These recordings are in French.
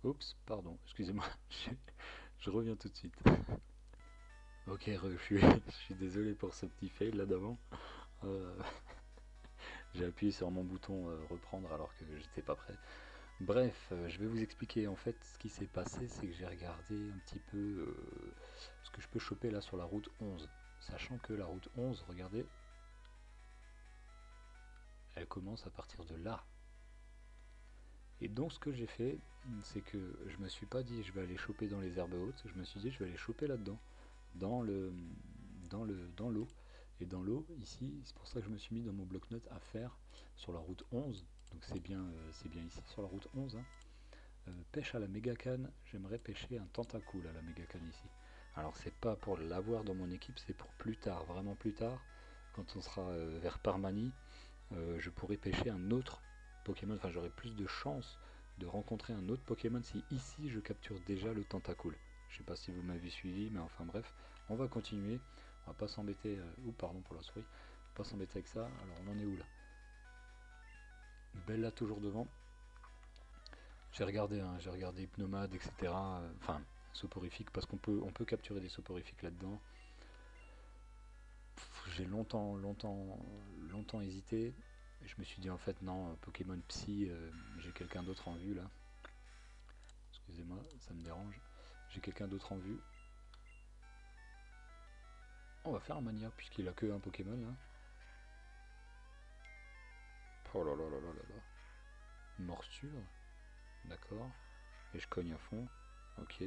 Oups, pardon, excusez-moi, je reviens tout de suite. Ok, je suis désolé pour ce petit fail là d'avant. Euh, j'ai appuyé sur mon bouton reprendre alors que j'étais pas prêt. Bref, je vais vous expliquer. En fait, ce qui s'est passé, c'est que j'ai regardé un petit peu ce que je peux choper là sur la route 11. Sachant que la route 11, regardez, elle commence à partir de là. Et donc ce que j'ai fait, c'est que je me suis pas dit je vais aller choper dans les herbes hautes, je me suis dit je vais aller choper là-dedans, dans le dans l'eau. Et dans l'eau, ici, c'est pour ça que je me suis mis dans mon bloc-notes à faire sur la route 11. Donc c'est bien ici sur la route 11, hein. Pêche à la méga canne, j'aimerais pêcher un tentacule à la méga canne ici. Alors c'est pas pour l'avoir dans mon équipe, c'est pour plus tard, vraiment plus tard, quand on sera vers Parmanie, je pourrais pêcher un autre Pokémon, enfin j'aurai plus de chances de rencontrer un autre Pokémon si ici je capture déjà le Tentacool. Je sais pas si vous m'avez suivi, mais enfin bref, on va continuer. On va pas s'embêter, ou pardon pour la souris, on va pas s'embêter avec ça. Alors on en est où là? Bella toujours devant. J'ai regardé, hein, j'ai regardé Hypnomade, etc. Enfin, soporifique, parce on peut capturer des soporifiques là-dedans. J'ai longtemps hésité. Et je me suis dit en fait non, Pokémon Psy, j'ai quelqu'un d'autre en vue là. Excusez-moi, ça me dérange. J'ai quelqu'un d'autre en vue. On va faire un Mania puisqu'il a que un Pokémon là. Oh là là là là là là. Morsure, d'accord. Et je cogne à fond. Ok.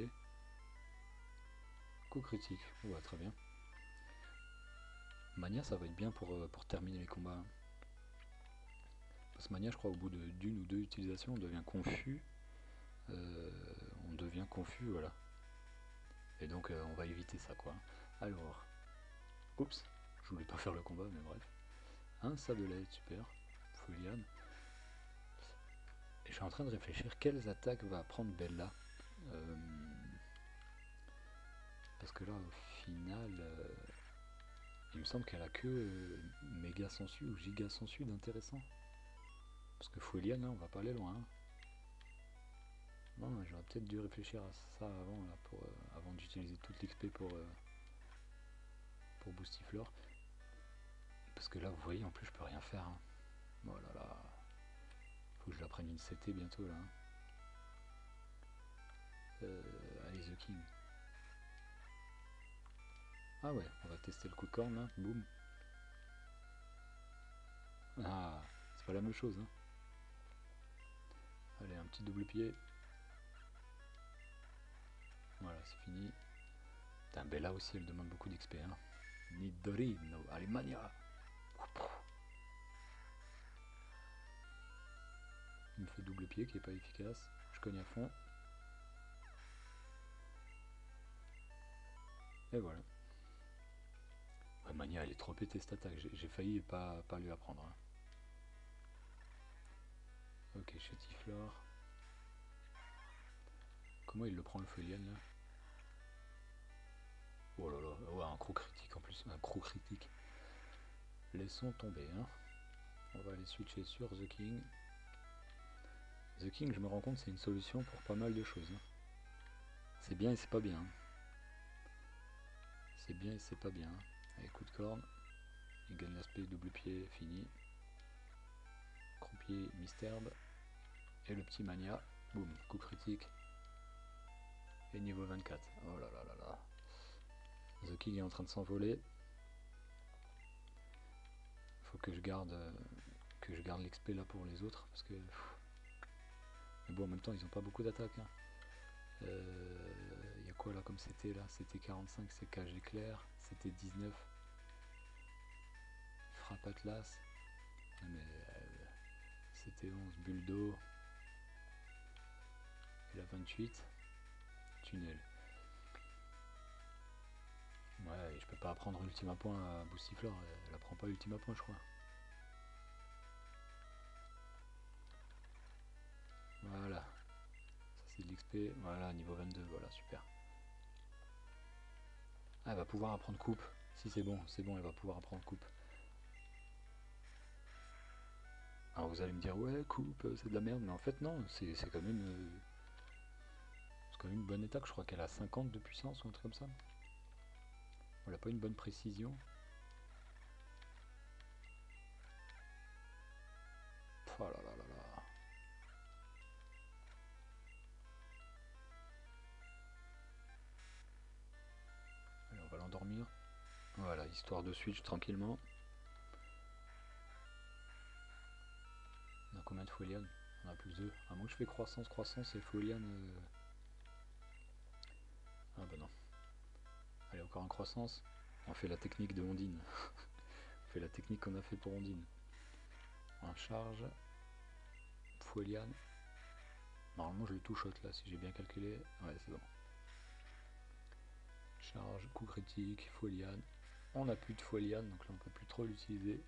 Coup critique. Ouais, très bien. Mania, ça va être bien pour terminer les combats, hein. Parce que Mania, je crois, au bout d'une ou deux utilisations, on devient confus. Euh, on devient confus, voilà. Et donc, on va éviter ça, quoi. Alors, oups, je voulais pas faire le combat, mais bref. Un sablé, super. Foliane. Et je suis en train de réfléchir quelles attaques va prendre Bella. Euh, parce que là, au final, il me semble qu'elle a que méga sensu ou giga sensu d'intéressant. Parce que Foliane, là, on va pas aller loin, hein. Non, j'aurais peut-être dû réfléchir à ça avant, là, avant d'utiliser toute l'XP pour Boostiflore. Parce que là, vous voyez, en plus, je peux rien faire, hein. Oh là là. Faut que je la prenne une CT bientôt, là, hein. Allez, The King. Ah ouais, on va tester le coup de corne, là. Boum. Ah, c'est pas la même chose, hein. Allez, un petit double pied. Voilà, c'est fini. Putain, Bella aussi, elle demande beaucoup d'XP, hein. Nidorino, allez, mania. Il me fait double pied qui est pas efficace. Je cogne à fond. Et voilà. Ouais, Mania, elle est trop pétée cette attaque. J'ai failli pas lui apprendre, hein. Ok, Chetiflore. Comment il le prend le Folian là? Oh là là, ouais, un gros critique en plus. Un gros critique. Laissons tomber, hein. On va aller switcher sur The King. The King, je me rends compte, c'est une solution pour pas mal de choses, hein. C'est bien et c'est pas bien, hein. C'est bien et c'est pas bien, hein. Allez, coup de corne. Il gagne l'aspect double pied, fini. Croupier, Misterbe. Et le petit Mania. Boum, coup critique. Et niveau 24. Oh là là là là. The King est en train de s'envoler. Faut que je garde l'XP là pour les autres parce que. Mais bon, en même temps, ils ont pas beaucoup d'attaques, hein. Y a quoi là comme c'était là? C'était 45, c'est cage éclair. C'était 19. Frappe Atlas. Ah, mais c'était 11. Bulle d'eau. Et la 28. Tunnel. Ouais, et je peux pas apprendre Ultima Point à Boostifleur. Elle apprend pas Ultima Point, je crois. Voilà. Ça, c'est de l'XP. Voilà, niveau 22. Voilà, super. Ah, elle va pouvoir apprendre coupe. Si, c'est bon, elle va pouvoir apprendre coupe. Alors vous allez me dire, ouais, coupe, c'est de la merde. Mais en fait, non, c'est quand même. C'est quand même une bonne attaque, je crois qu'elle a 50 de puissance ou un truc comme ça. Elle n'a pas une bonne précision. Oh là là là là. Allez, on va l'endormir. Voilà, histoire de switch tranquillement. On a combien de Folian? On a plus 2. À moins que je fais croissance, croissance et Folian. Ah bah non. Allez, encore en croissance. On fait la technique de Ondine. On fait la technique qu'on a fait pour Ondine. En charge. Folian. Normalement je le two-shot là, si j'ai bien calculé. Ouais, c'est bon. Charge, coup critique, Folian. On n'a plus de Folian, donc là on peut plus trop l'utiliser.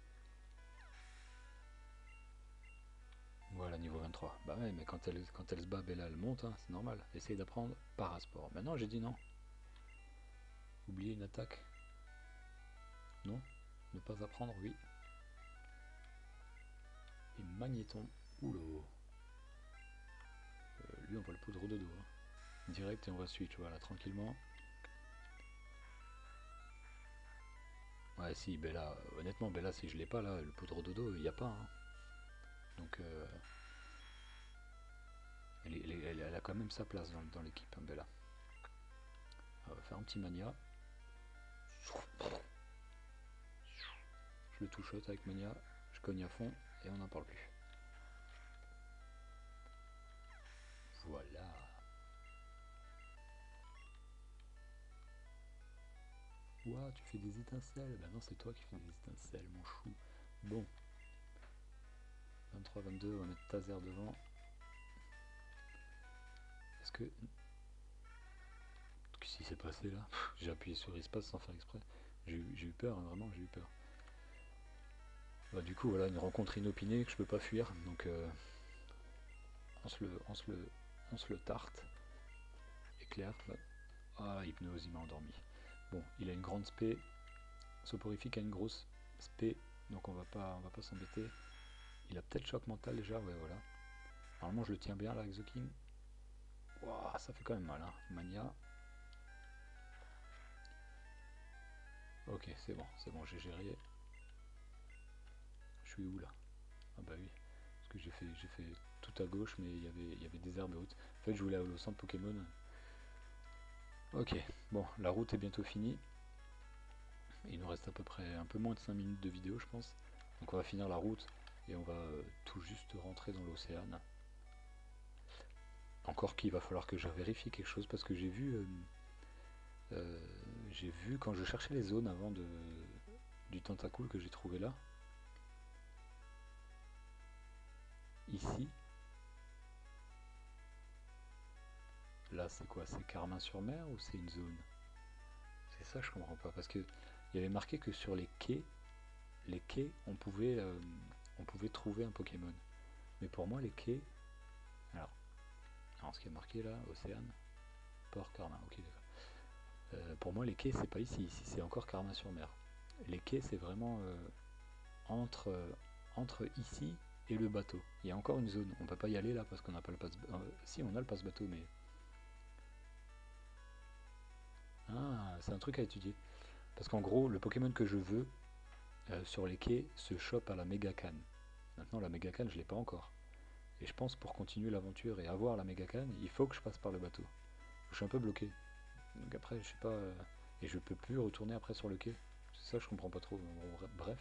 Voilà, niveau 23. Bah ouais, mais quand elle se bat, Bella, elle monte, hein, c'est normal. Essaye d'apprendre Parasport. Maintenant, j'ai dit non. Oublier une attaque. Non. Ne pas apprendre, oui. Et Magnéton. Oula. Lui, on va le poudre au dodo. Hein. Direct et on va switch, voilà, tranquillement. Ouais, si, Bella, honnêtement, Bella, si je l'ai pas là, le poudre au dodo, il n'y a pas. Hein. Donc, elle a quand même sa place dans l'équipe, hein, Bella. On va faire un petit mania. Je le touche avec mania, je cogne à fond et on n'en parle plus. Voilà. Ouah, tu fais des étincelles. Bah non, c'est toi qui fais des étincelles, mon chou. Bon. 23, 22, on va mettre Taser devant. Est-ce que... Qu'est-ce qui s'est passé là? J'ai appuyé sur espace sans faire exprès. J'ai eu peur, hein, vraiment, j'ai eu peur. Bah, du coup, voilà, une rencontre inopinée que je peux pas fuir. Donc, on se le tarte. Éclair. Bah. Ah, hypnose, il m'a endormi. Bon, il a une grande spé. Soporifique a une grosse spé. Donc on va pas s'embêter. Il a peut-être choc mental déjà, ouais, voilà. Normalement, je le tiens bien là, Exoking. Wow, ça fait quand même mal, hein. Mania. Ok, c'est bon, j'ai géré. Je suis où là? Ah bah oui, parce que j'ai fait tout à gauche, mais il y avait des herbes hautes. En fait, je voulais aller au centre Pokémon. Ok, bon, la route est bientôt finie. Il nous reste à peu près un peu moins de 5 minutes de vidéo, je pense. Donc on va finir la route et on va tout juste rentrer dans l'océan. Encore qu'il va falloir que je vérifie quelque chose parce que j'ai vu quand je cherchais les zones avant du tentacule que j'ai trouvé là. Ici, là c'est quoi? C'est Carmin-sur-Mer ou c'est une zone? C'est ça je comprends pas parce que il y avait marqué que sur les quais on pouvait trouver un Pokémon. Mais pour moi les quais, alors ce qui est marqué là, Océane, Port Carmin, ok d'accord. Pour moi les quais c'est pas ici, ici c'est encore Carmin-sur-Mer. Les quais c'est vraiment entre, entre ici et le bateau. Il y a encore une zone, on peut pas y aller là parce qu'on n'a pas le passe... si on a le passe bateau mais... Ah, c'est un truc à étudier. Parce qu'en gros, le Pokémon que je veux sur les quais se chope à la Mega Canne. Maintenant, la Mega Canne, je l'ai pas encore. Et je pense pour continuer l'aventure et avoir la Mega Canne, il faut que je passe par le bateau. Je suis un peu bloqué. Donc après, je sais pas... et je peux plus retourner après sur le quai. C'est ça, je comprends pas trop. Bon, bref.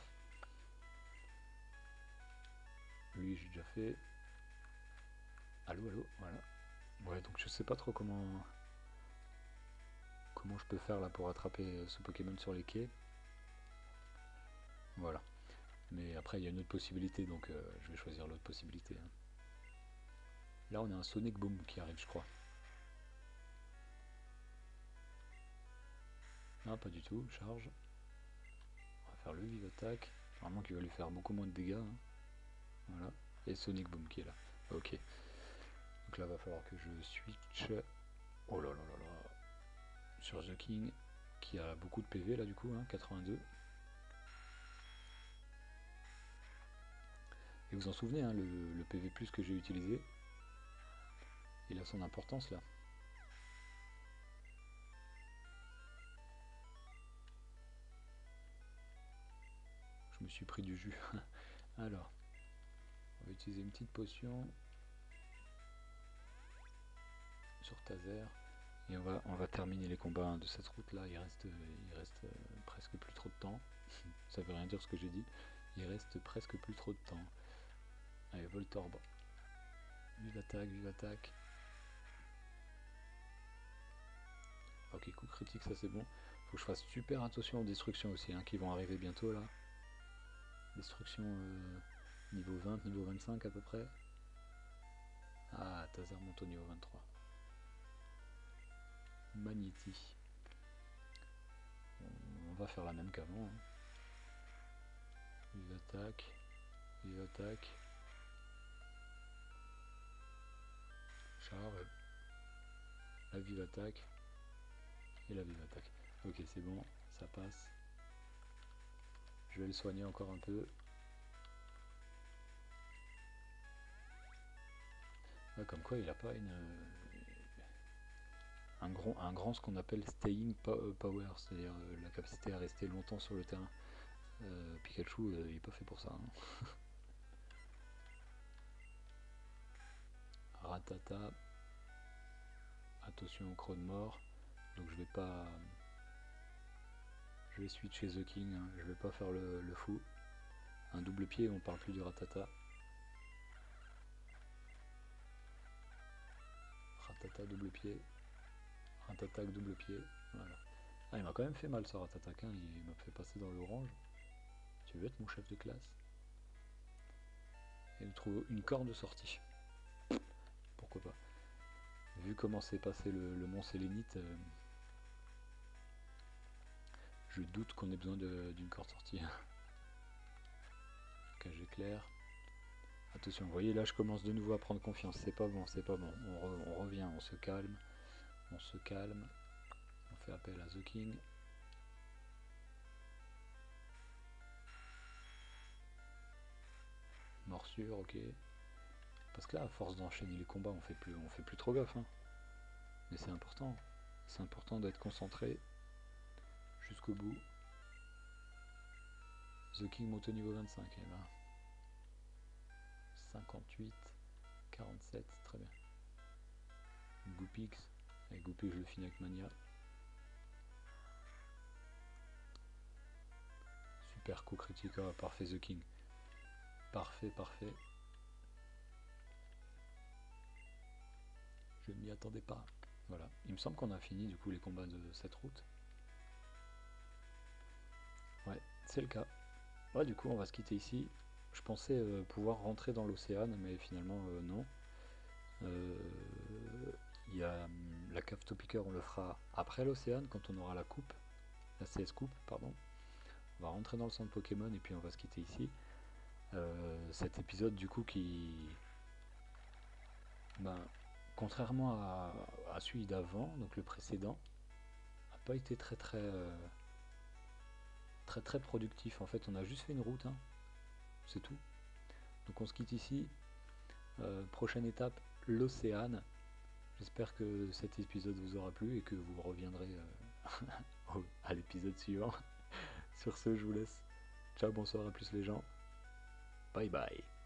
Lui, j'ai déjà fait. Allô, allô, voilà. Ouais, donc je sais pas trop comment je peux faire là pour attraper ce Pokémon sur les quais. Voilà. Mais après, il y a une autre possibilité, donc je vais choisir l'autre possibilité. Hein. Là, on a un Sonic Boom qui arrive, je crois. Non, pas du tout. Charge. On va faire le Vive Attack. Normalement, qui va lui faire beaucoup moins de dégâts. Hein. Voilà. Et Sonic Boom qui est là. Ok. Donc là, va falloir que je switch. Oh là là là là. Sur The King, qui a beaucoup de PV là, du coup, hein, 82. Et vous en souvenez, hein, le PV plus que j'ai utilisé, il a son importance là. me suis pris du jus. Alors, on va utiliser une petite potion sur Taser. Et on va terminer les combats de cette route là. Il reste presque plus trop de temps. Ça veut rien dire ce que j'ai dit. Il reste presque plus trop de temps. Allez, Voltorb. Vive l'attaque, vive l'attaque. Ok, coup critique, ça c'est bon. Faut que je fasse super attention aux destructions aussi, hein, qui vont arriver bientôt là. Destruction niveau 20, niveau 25 à peu près. Ah, Taser monte au niveau 23. Magnéti. On va faire la même qu'avant. Hein. Vive attaque. Vive attaque. Char. La vive attaque. Et la vive attaque. Ok, c'est bon, ça passe. Je vais le soigner encore un peu. Ouais, comme quoi il a pas un grand ce qu'on appelle staying power, c'est-à-dire la capacité à rester longtemps sur le terrain. Pikachu il est pas fait pour ça. Hein. Ratata. Attention au croc de mort. Donc je vais pas. Je vais switcher The King, hein. Je vais pas faire le fou. Un double pied, on parle plus du Ratata. Ratata double pied. Ratata double pied. Voilà. Ah, il m'a quand même fait mal ce Ratata, hein. Il m'a fait passer dans l'orange. Tu veux être mon chef de classe? Et il trouve une corde de sortie. Pourquoi pas? Vu comment s'est passé le mont Sélénite, je doute qu'on ait besoin d'une corde sortie. Cage éclair. Attention, vous voyez là je commence de nouveau à prendre confiance. C'est pas bon, c'est pas bon. On revient, on se calme. On se calme. On fait appel à The King. Morsure, ok. Parce que là, à force d'enchaîner les combats, on fait plus trop gaffe. Hein. Mais c'est important. C'est important d'être concentré jusqu'au bout. The King monte au niveau 25. Eh ben. 58, 47, très bien. Goopix. Et Goopix, je le finis avec Mania. Super coup critique, oh, parfait The King. Parfait, parfait. Je ne m'y attendais pas. Voilà. Il me semble qu'on a fini du coup les combats de cette route. Ouais, c'est le cas. Ouais, du coup, on va se quitter ici. Je pensais pouvoir rentrer dans l'océan, mais finalement, non. Il y a la cave Topiqueur, on le fera après l'océan, quand on aura la coupe, la CS Coupe, pardon. On va rentrer dans le centre Pokémon et puis on va se quitter ici. Cet épisode, du coup, qui. Ben, contrairement à celui d'avant, donc le précédent, n'a pas été très productif. En fait, on a juste fait une route, hein. C'est tout. Donc on se quitte ici. Prochaine étape, l'océan. J'espère que cet épisode vous aura plu et que vous reviendrez à l'épisode suivant. Sur ce, je vous laisse. Ciao, bonsoir à plus les gens. Bye bye.